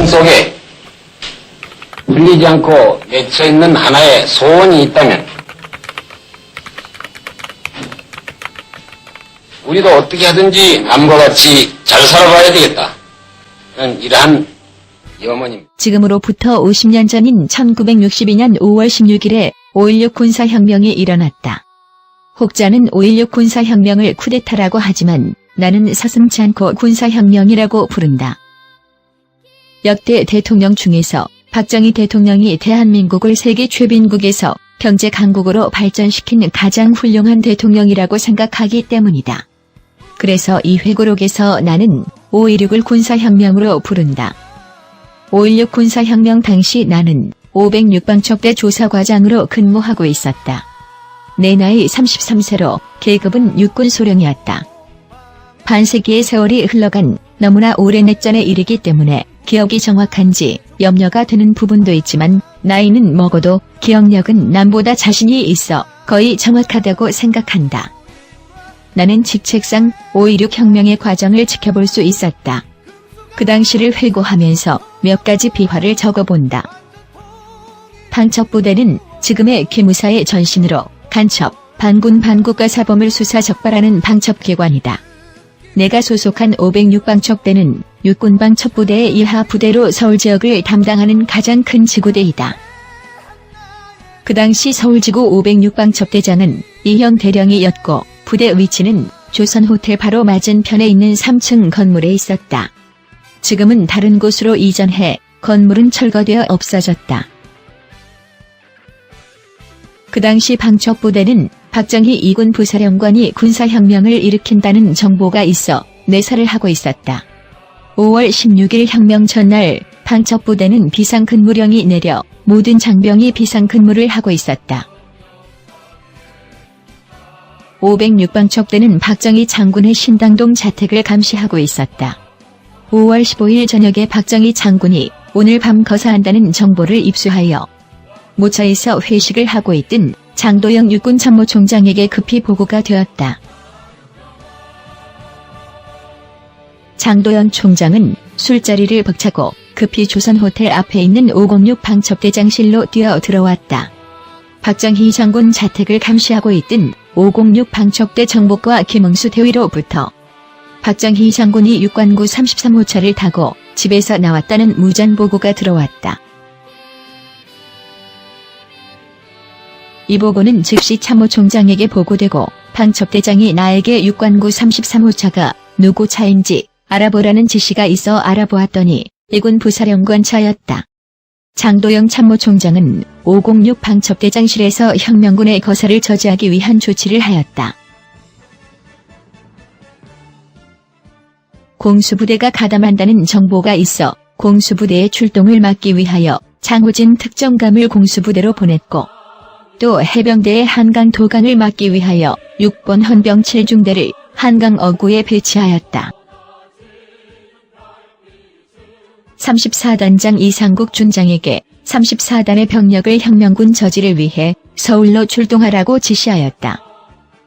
가슴 속에 풀리지 않고 맺혀 있는 하나의 소원이 있다면 우리도 어떻게 하든지 남과 같이 잘 살아봐야 되겠다. 이러한 염원입니다. 지금으로부터 50년 전인 1962년 5월 16일에 5.16 군사혁명이 일어났다. 혹자는 5.16 군사혁명을 쿠데타라고 하지만 나는 서슴지 않고 군사혁명이라고 부른다. 역대 대통령 중에서 박정희 대통령이 대한민국을 세계 최빈국에서 경제 강국으로 발전시킨 가장 훌륭한 대통령이라고 생각하기 때문이다. 그래서 이 회고록에서 나는 5.16을 군사혁명으로 부른다. 5.16 군사혁명 당시 나는 506방척대 조사과장으로 근무하고 있었다. 내 나이 33세로 계급은 육군소령이었다. 반세기의 세월이 흘러간 너무나 오랜 예전의 일이기 때문에 기억이 정확한지 염려가 되는 부분도 있지만 나이는 먹어도 기억력은 남보다 자신이 있어 거의 정확하다고 생각한다. 나는 직책상 5.16 혁명의 과정을 지켜볼 수 있었다. 그 당시를 회고하면서 몇 가지 비화를 적어본다. 방척부대는 지금의 기무사의 전신으로 간첩, 반군 반국가 사범을 수사 적발하는 방첩기관이다. 내가 소속한 506방척대는 육군방첩부대의 이하 부대로 서울 지역을 담당하는 가장 큰 지구대이다. 그 당시 서울지구 506방첩대장은 이형 대령이었고 부대 위치는 조선호텔 바로 맞은편에 있는 3층 건물에 있었다. 지금은 다른 곳으로 이전해 건물은 철거되어 없어졌다. 그 당시 방척부대는 박정희 2군 부사령관이 군사혁명을 일으킨다는 정보가 있어 내사를 하고 있었다. 5월 16일 혁명 전날 방척부대는 비상근무령이 내려 모든 장병이 비상근무를 하고 있었다. 506방척대는 박정희 장군의 신당동 자택을 감시하고 있었다. 5월 15일 저녁에 박정희 장군이 오늘 밤 거사한다는 정보를 입수하여 모처에서 회식을 하고 있던 장도영 육군참모총장에게 급히 보고가 되었다. 장도영 총장은 술자리를 벅차고 급히 조선호텔 앞에 있는 506 방첩대장실로 뛰어 들어왔다. 박정희 장군 자택을 감시하고 있던 506 방척대 정복과 김응수 대위로부터 박정희 장군이 육관구 33호차를 타고 집에서 나왔다는 무전 보고가 들어왔다. 이 보고는 즉시 참모총장에게 보고되고 방첩대장이 나에게 육관구 33호차가 누구 차인지 알아보라는 지시가 있어 알아보았더니 이군 부사령관 차였다. 장도영 참모총장은 506 방첩대장실에서 혁명군의 거사를 저지하기 위한 조치를 하였다. 공수부대가 가담한다는 정보가 있어 공수부대의 출동을 막기 위하여 장호진 특정감을 공수부대로 보냈고 또 해병대의 한강 도강을 막기 위하여 6번 헌병 7중대를 한강 어구에 배치하였다. 34단장 이상국 준장에게 34단의 병력을 혁명군 저지를 위해 서울로 출동하라고 지시하였다.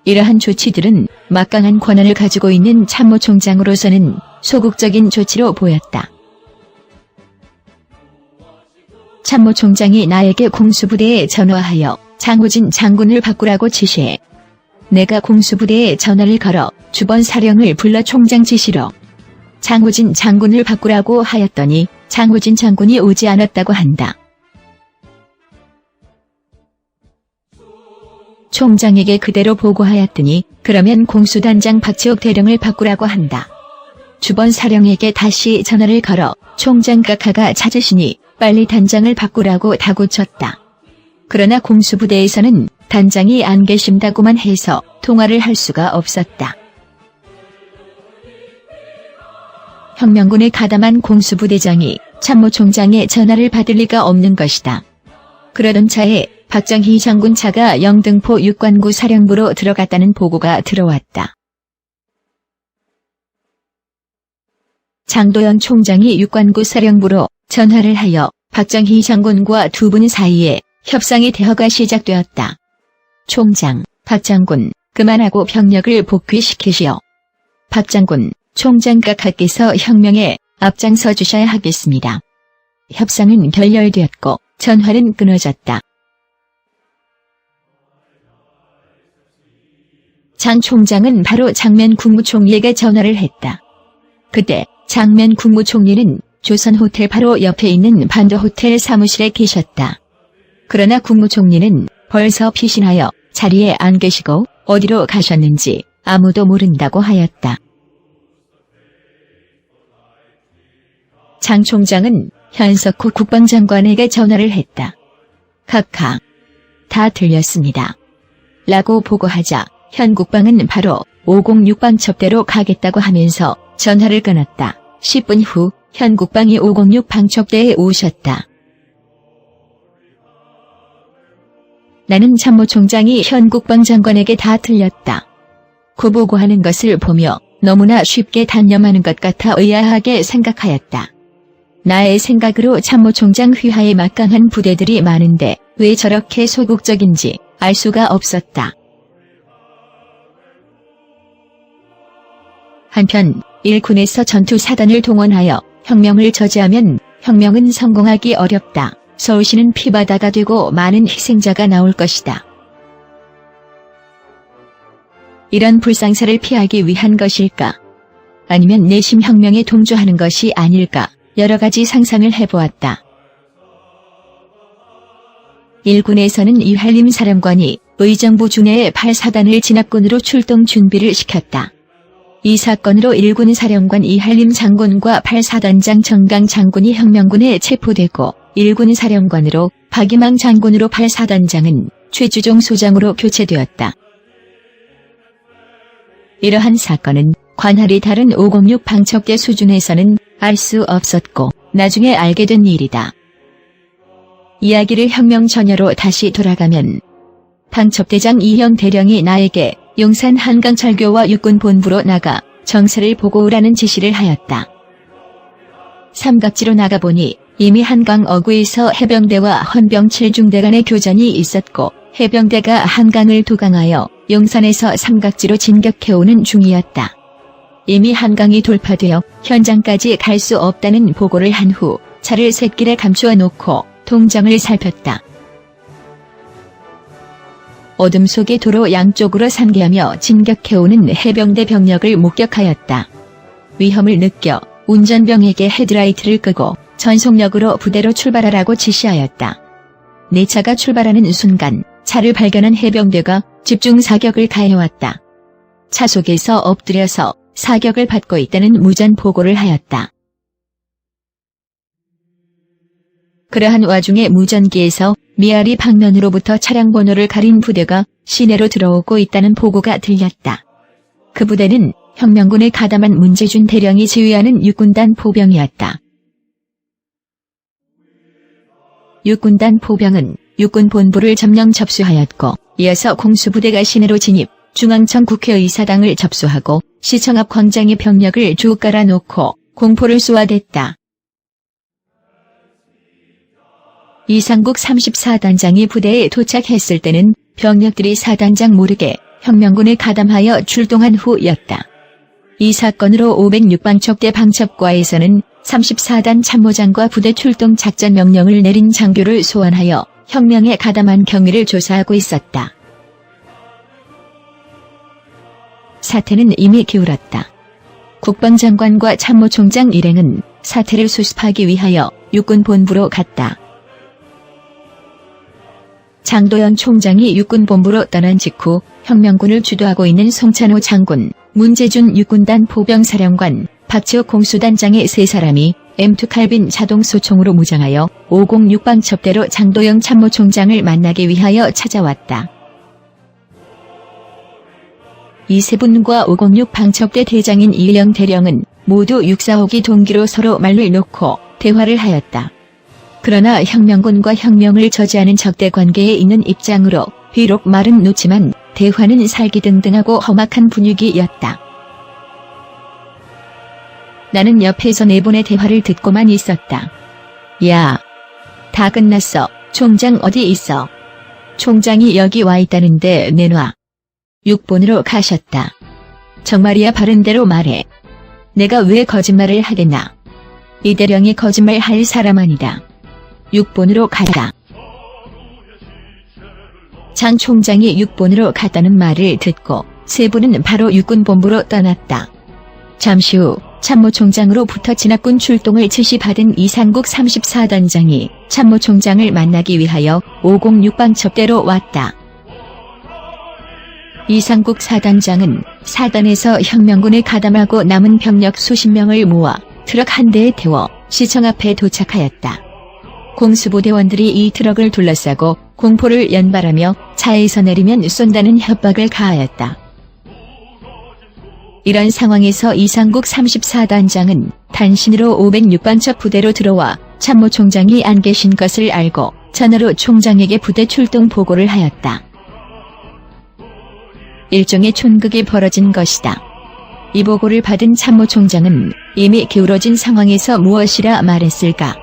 이러한 조치들은 막강한 권한을 가지고 있는 참모총장으로서는 소극적인 조치로 보였다. 참모총장이 나에게 공수부대에 전화하여 장호진 장군을 바꾸라고 지시해 내가 공수부대에 전화를 걸어 주번 사령을 불러 총장 지시로 장호진 장군을 바꾸라고 하였더니 장호진 장군이 오지 않았다고 한다. 총장에게 그대로 보고하였더니 그러면 공수단장 박지욱 대령을 바꾸라고 한다. 주번 사령에게 다시 전화를 걸어 총장 각하가 찾으시니 빨리 단장을 바꾸라고 다고쳤다. 그러나 공수부대에서는 단장이 안 계신다고만 해서 통화를 할 수가 없었다. 혁명군에 가담한 공수부대장이 참모총장의 전화를 받을 리가 없는 것이다. 그러던 차에 박정희 장군 차가 영등포 육관구 사령부로 들어갔다는 보고가 들어왔다. 장도영 총장이 육관구 사령부로 전화를 하여 박정희 장군과 두 분 사이에 협상의 대화가 시작되었다. 총장, 박 장군, 그만하고 병력을 복귀시키시오. 박 장군, 총장 각하께서 혁명에 앞장서 주셔야 하겠습니다. 협상은 결렬되었고 전화는 끊어졌다. 장 총장은 바로 장면 국무총리에게 전화를 했다. 그때 장면 국무총리는 조선호텔 바로 옆에 있는 반도호텔 사무실에 계셨다. 그러나 국무총리는 벌써 피신하여 자리에 안 계시고 어디로 가셨는지 아무도 모른다고 하였다. 장 총장은 현석호 국방장관에게 전화를 했다. 각하, 다 들렸습니다. 라고 보고하자 현 국방은 바로 506방 첩대로 가겠다고 하면서 전화를 끊었다. 10분 후 현 국방이 506방 첩대에 오셨다. 나는 참모총장이 현 국방장관에게 다 들렸다. 고 보고하는 것을 보며 너무나 쉽게 단념하는 것 같아 의아하게 생각하였다. 나의 생각으로 참모총장 휘하에 막강한 부대들이 많은데 왜 저렇게 소극적인지 알 수가 없었다. 한편 일군에서 전투사단을 동원하여 혁명을 저지하면 혁명은 성공하기 어렵다. 서울시는 피바다가 되고 많은 희생자가 나올 것이다. 이런 불상사를 피하기 위한 것일까? 아니면 내심 혁명에 동조하는 것이 아닐까? 여러 가지 상상을 해보았다. 일군에서는 이할림 사령관이 의정부 주내의 8사단을 진압군으로 출동 준비를 시켰다. 이 사건으로 1군 사령관 이할림 장군과 8사단장 정강 장군이 혁명군에 체포되고 1군 사령관으로 박이망 장군으로 8사단장은 최주종 소장으로 교체되었다. 이러한 사건은 관할이 다른 506 방첩대 수준에서는 알 수 없었고 나중에 알게 된 일이다. 이야기를 혁명 전야로 다시 돌아가면 방첩대장 이형 대령이 나에게 용산 한강철교와 육군본부로 나가 정세를 보고 오라는 지시를 하였다. 삼각지로 나가보니 이미 한강 어구에서 해병대와 헌병 7중대 간의 교전이 있었고 해병대가 한강을 도강하여 용산에서 삼각지로 진격해오는 중이었다. 이미 한강이 돌파되어 현장까지 갈 수 없다는 보고를 한 후 차를 샛길에 감추어 놓고 동정을 살폈다. 어둠 속의 도로 양쪽으로 상계하며 진격해오는 해병대 병력을 목격하였다. 위험을 느껴 운전병에게 헤드라이트를 끄고 전속력으로 부대로 출발하라고 지시하였다. 내 차가 출발하는 순간 차를 발견한 해병대가 집중 사격을 가해왔다. 차 속에서 엎드려서 사격을 받고 있다는 무전 보고를 하였다. 그러한 와중에 무전기에서 미아리 방면으로부터 차량 번호를 가린 부대가 시내로 들어오고 있다는 보고가 들렸다. 그 부대는 혁명군에 가담한 문재준 대령이 지휘하는 육군단 포병이었다. 육군단 포병은 육군본부를 점령 접수하였고 이어서 공수부대가 시내로 진입, 중앙청 국회의사당을 접수하고 시청 앞 광장에 병력을 쭉 깔아놓고 공포를 쏘아댔다. 이상국 34단장이 부대에 도착했을 때는 병력들이 사단장 모르게 혁명군에 가담하여 출동한 후였다. 이 사건으로 506방첩대 방첩과에서는 34단 참모장과 부대 출동 작전 명령을 내린 장교를 소환하여 혁명에 가담한 경위를 조사하고 있었다. 사태는 이미 기울었다. 국방장관과 참모총장 일행은 사태를 수습하기 위하여 육군본부로 갔다. 장도연 총장이 육군본부로 떠난 직후 혁명군을 주도하고 있는 송찬호 장군, 문재준 육군단 포병사령관, 박지옥 공수단장의 세 사람이 M2 칼빈 자동소총으로 무장하여 506방첩대로 장도영 참모총장을 만나기 위하여 찾아왔다. 이 세 분과 506 방첩대 대장인 이령 대령은 모두 육사호기 동기로 서로 말을 놓고 대화를 하였다. 그러나 혁명군과 혁명을 저지하는 적대 관계에 있는 입장으로 비록 말은 놓지만 대화는 살기등등하고 험악한 분위기였다. 나는 옆에서 네 분의 대화를 듣고만 있었다. 야, 다 끝났어. 총장 어디 있어? 총장이 여기 와 있다는데 내놔. 6본으로 가셨다. 정말이야 바른대로 말해. 내가 왜 거짓말을 하겠나. 이대령이 거짓말할 사람 아니다. 육본으로 가라. 장 총장이 육본으로 갔다는 말을 듣고 세 분은 바로 육군본부로 떠났다. 잠시 후 참모총장으로부터 진압군 출동을 지시받은 이상국 34단장이 참모총장을 만나기 위하여 506방첩대로 왔다. 이상국 사단장은 사단에서 혁명군을 가담하고 남은 병력 수십 명을 모아 트럭 한 대에 태워 시청 앞에 도착하였다. 공수부대원들이 이 트럭을 둘러싸고 공포를 연발하며 차에서 내리면 쏜다는 협박을 가하였다. 이런 상황에서 이상국 34단장은 단신으로 506반첩 부대로 들어와 참모총장이 안 계신 것을 알고 전화로 총장에게 부대 출동 보고를 하였다. 일종의 촌극이 벌어진 것이다. 이 보고를 받은 참모총장은 이미 기울어진 상황에서 무엇이라 말했을까?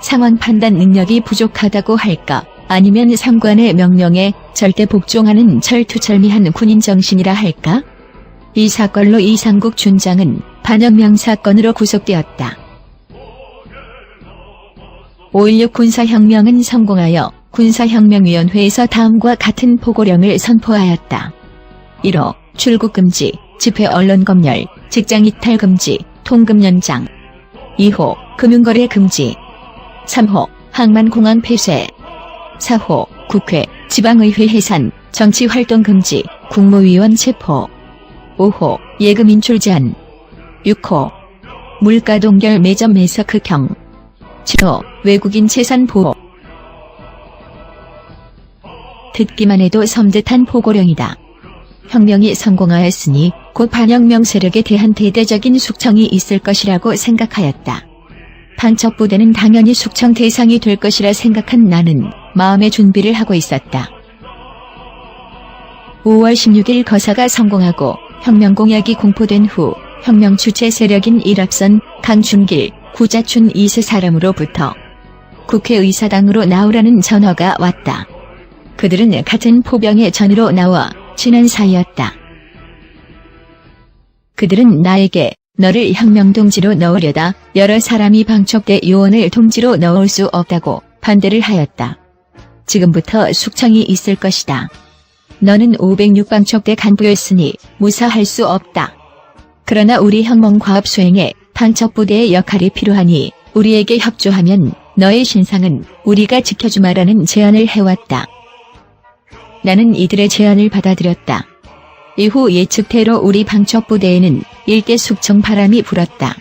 상황 판단 능력이 부족하다고 할까? 아니면 상관의 명령에 절대 복종하는 철두철미한 군인 정신이라 할까? 이 사건로 이상국 준장은 반혁명 사건으로 구속되었다. 5.16 군사혁명은 성공하여 군사혁명위원회에서 다음과 같은 보고령을 선포하였다. 1호 출국 금지, 집회 언론 검열, 직장 이탈 금지, 통금 연장. 2호 금융거래 금지. 3호 항만공항 폐쇄. 4호 국회, 지방의회 해산, 정치활동 금지, 국무위원 체포. 5호 예금 인출 제한. 6호 물가 동결 매점 매석 극형. 7호 외국인 재산 보호. 듣기만 해도 섬뜩한 보고령이다. 혁명이 성공하였으니 곧 반혁명 세력에 대한 대대적인 숙청이 있을 것이라고 생각하였다. 방첩부대는 당연히 숙청 대상이 될 것이라 생각한 나는 마음의 준비를 하고 있었다. 5월 16일 거사가 성공하고 혁명 공약이 공포된 후 혁명 주체 세력인 일합선, 강준길, 구자춘 2세 사람으로부터 국회의사당으로 나오라는 전화가 왔다. 그들은 같은 포병의 전으로 나와 친한 사이였다. 그들은 나에게 너를 혁명동지로 넣으려다 여러 사람이 방첩대 요원을 동지로 넣을 수 없다고 반대를 하였다. 지금부터 숙청이 있을 것이다. 너는 506방첩대 간부였으니 무사할 수 없다. 그러나 우리 혁명과업 수행에 방첩부대의 역할이 필요하니 우리에게 협조하면 너의 신상은 우리가 지켜주마라는 제안을 해왔다. 나는 이들의 제안을 받아들였다. 이후 예측대로 우리 방첩부대에는 일대 숙청 바람이 불었다.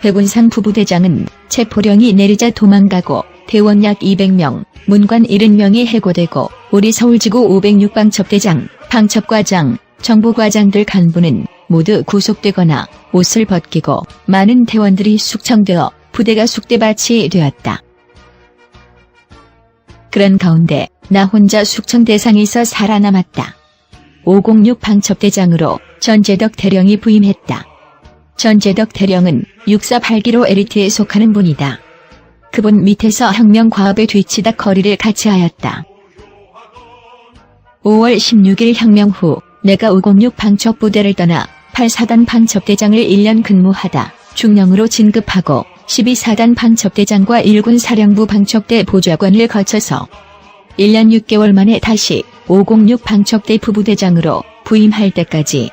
백운상 부부대장은 체포령이 내리자 도망가고 대원 약 200명, 문관 70명이 해고되고 우리 서울지구 506방첩대장, 방첩과장, 정보과장들 간부는 모두 구속되거나 옷을 벗기고 많은 대원들이 숙청되어 부대가 쑥대밭이 되었다. 그런 가운데 나 혼자 숙청 대상에서 살아남았다. 506 방첩대장으로 전재덕 대령이 부임했다. 전재덕 대령은 648기로 엘리트에 속하는 분이다. 그분 밑에서 혁명 과업에 뒤치다 거리를 같이 하였다. 5월 16일 혁명 후 내가 506 방첩부대를 떠나 8사단 방첩대장을 1년 근무하다 중령으로 진급하고 12사단 방첩대장과 1군 사령부 방첩대 보좌관을 거쳐서 1년 6개월 만에 다시 506 방첩대 부부대장으로 부임할 때까지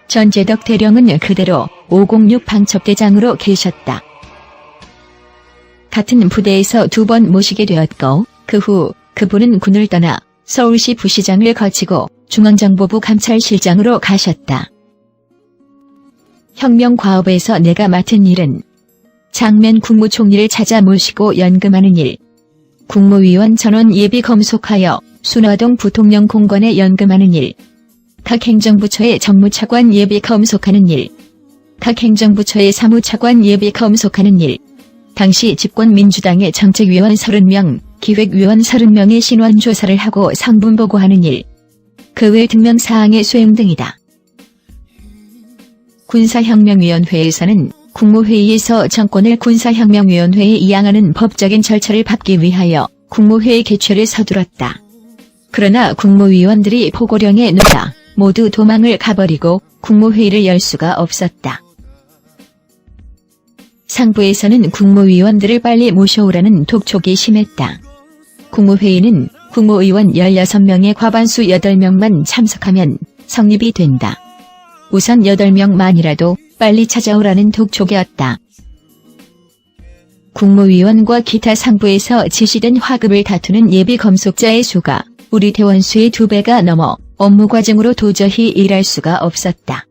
전재덕 대령은 그대로 506 방첩대장으로 계셨다. 같은 부대에서 2번 모시게 되었고 그 후 그분은 군을 떠나 서울시 부시장을 거치고 중앙정보부 감찰실장으로 가셨다. 혁명과업에서 내가 맡은 일은 장면 국무총리를 찾아 모시고 연금하는 일, 국무위원 전원 예비 검속하여 순화동 부통령 공관에 연금하는 일, 각 행정부처의 정무차관 예비 검속하는 일, 각 행정부처의 사무차관 예비 검속하는 일, 당시 집권민주당의 정책위원 30명, 기획위원 30명의 신원 조사를 하고 상분 보고하는 일, 그 외 등명사항의 수행 등이다. 군사혁명위원회에서는 국무회의에서 정권을 군사혁명위원회에 이양하는 법적인 절차를 밟기 위하여 국무회의 개최를 서둘렀다. 그러나 국무위원들이 포고령에 놀라 모두 도망을 가버리고 국무회의를 열 수가 없었다. 상부에서는 국무위원들을 빨리 모셔오라는 독촉이 심했다. 국무회의는 국무의원 16명의 과반수 8명만 참석하면 성립이 된다. 우선 8명만이라도 빨리 찾아오라는 독촉이었다. 국무위원과 기타 상부에서 지시된 화급을 다투는 예비 검속자의 수가 우리 대원수의 2배가 넘어 업무 과정으로 도저히 일할 수가 없었다.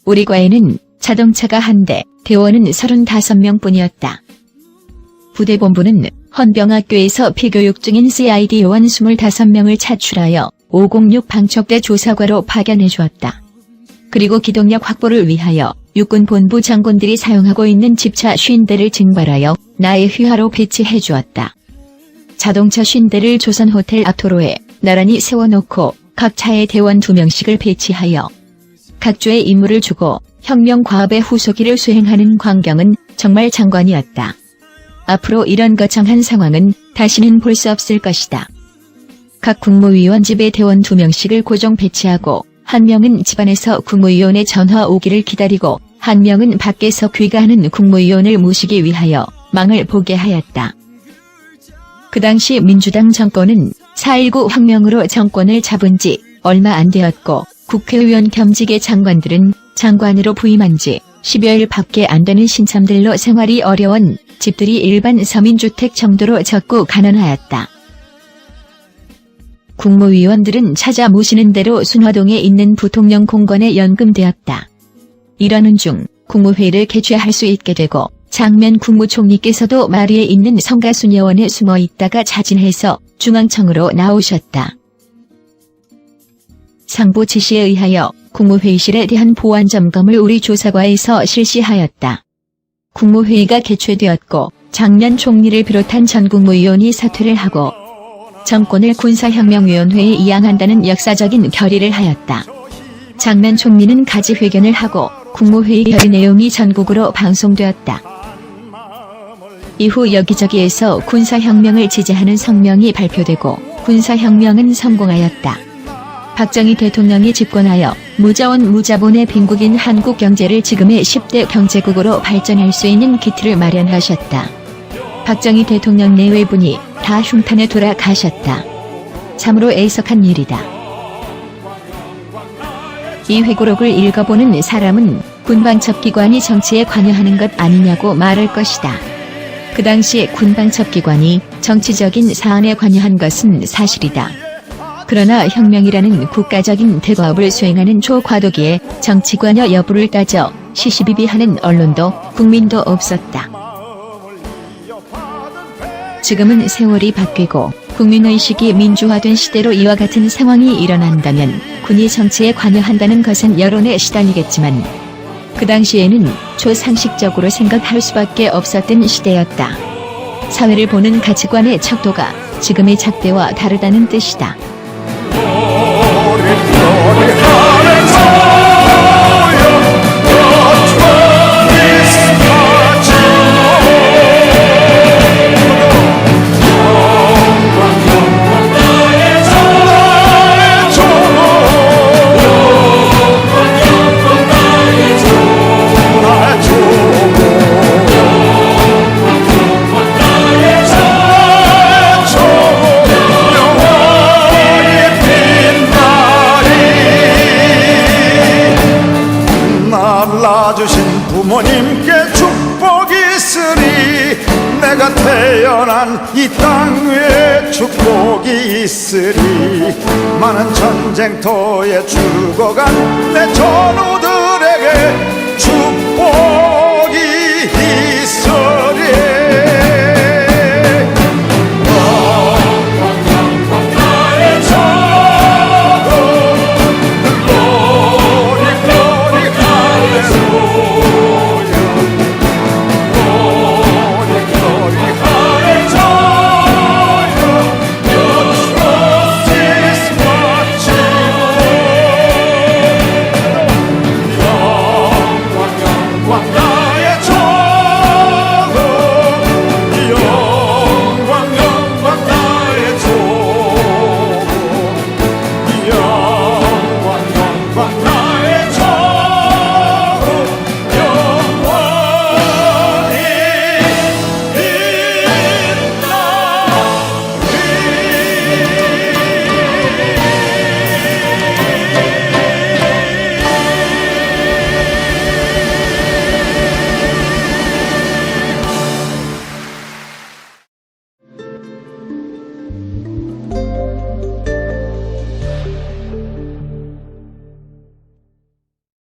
우리 과에는 자동차가 1대, 대원은 35명뿐이었다. 부대본부는 헌병학교에서 피교육 중인 CID 요원 25명을 차출하여 506 방첩대 조사과로 파견해 주었다. 그리고 기동력 확보를 위하여 육군본부 장군들이 사용하고 있는 집차 50대를 증발하여 나의 휘하로 배치해 주었다. 자동차 50대를 조선호텔 앞도로에 나란히 세워놓고 각 차에 대원 2명씩을 배치하여 각 조에 임무를 주고 혁명과업의 후속기를 수행하는 광경은 정말 장관이었다. 앞으로 이런 거창한 상황은 다시는 볼 수 없을 것이다. 각 국무위원 집에 대원 2명씩을 고정 배치하고 1명은 집안에서 국무위원의 전화 오기를 기다리고 1명은 밖에서 귀가하는 국무위원을 모시기 위하여 망을 보게 하였다. 그 당시 민주당 정권은 4.19 혁명으로 정권을 잡은 지 얼마 안 되었고 국회의원 겸직의 장관들은 장관으로 부임한 지 10여일 밖에 안 되는 신참들로 생활이 어려운 집들이 일반 서민주택 정도로 적고 가난하였다. 국무위원들은 찾아 모시는 대로 순화동에 있는 부통령 공건에 연금되었다. 이러는 중 국무회의를 개최할 수 있게 되고 장면 국무총리께서도 마리에 있는 성가순여원에 숨어 있다가 자진해서 중앙청으로 나오셨다. 상부 지시에 의하여 국무회의실에 대한 보안 점검을 우리 조사과에서 실시하였다. 국무회의가 개최되었고 장면 총리를 비롯한 전 국무위원이 사퇴를 하고 정권을 군사혁명위원회에 이양한다는 역사적인 결의를 하였다. 장면 총리는 가지회견을 하고 국무회의 결의 내용이 전국으로 방송되었다. 이후 여기저기에서 군사혁명을 지지하는 성명이 발표되고 군사혁명은 성공하였다. 박정희 대통령이 집권하여 무자원 무자본의 빈국인 한국 경제를 지금의 10대 경제국으로 발전할 수 있는 기틀을 마련하셨다. 박정희 대통령 내외분이 다 흉탄에 돌아가셨다. 참으로 애석한 일이다. 이 회고록을 읽어보는 사람은 군방첩기관이 정치에 관여하는 것 아니냐고 말할 것이다. 그 당시 군방첩기관이 정치적인 사안에 관여한 것은 사실이다. 그러나 혁명이라는 국가적인 대과업을 수행하는 초과도기에 정치 관여 여부를 따져 시시비비하는 언론도 국민도 없었다. 지금은 세월이 바뀌고 국민의식이 민주화된 시대로 이와 같은 상황이 일어난다면 군이 정치에 관여한다는 것은 여론에 시달리겠지만 그 당시에는 초상식적으로 생각할 수밖에 없었던 시대였다. 사회를 보는 가치관의 척도가 지금의 잣대와 다르다는 뜻이다. 주신 부모님께 축복이 있으리 내가 태어난 이 땅 위에 축복이 있으리 많은 전쟁터에 죽어간 내 전우들에게 축복